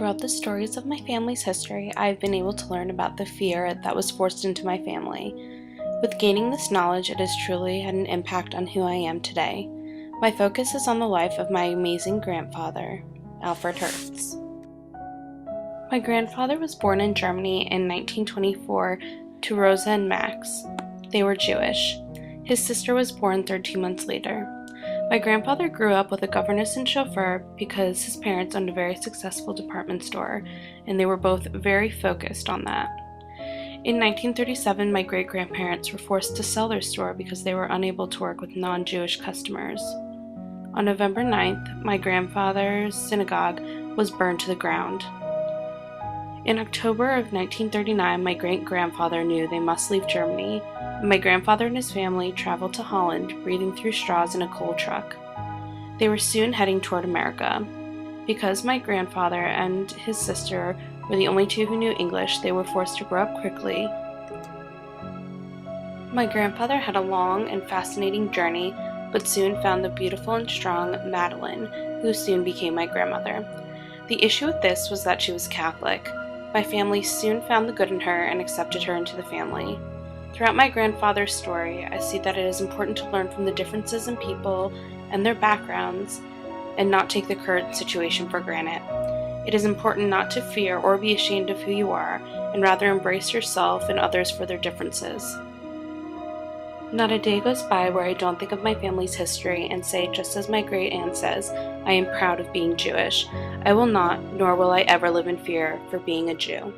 Throughout the stories of my family's history, I have been able to learn about the fear that was forced into my family. With gaining this knowledge, it has truly had an impact on who I am today. My focus is on the life of my amazing grandfather, Alfred Hertz. My grandfather was born in Germany in 1924 to Rosa and Max. They were Jewish. His sister was born 13 months later. My grandfather grew up with a governess and chauffeur because his parents owned a very successful department store, and they were both very focused on that. In 1937, my great-grandparents were forced to sell their store because they were unable to work with non-Jewish customers. On November 9th, my grandfather's synagogue was burned to the ground. In October of 1939, my great-grandfather knew they must leave Germany, and my grandfather and his family traveled to Holland, breathing through straws in a coal truck. They were soon heading toward America. Because my grandfather and his sister were the only two who knew English, they were forced to grow up quickly. My grandfather had a long and fascinating journey, but soon found the beautiful and strong Madeline, who soon became my grandmother. The issue with this was that she was Catholic. My family soon found the good in her and accepted her into the family. Throughout my grandfather's story, I see that it is important to learn from the differences in people and their backgrounds and not take the current situation for granted. It is important not to fear or be ashamed of who you are, and rather embrace yourself and others for their differences. Not a day goes by where I don't think of my family's history and say, just as my great aunt says, I am proud of being Jewish. I will not, nor will I ever live in fear for being a Jew.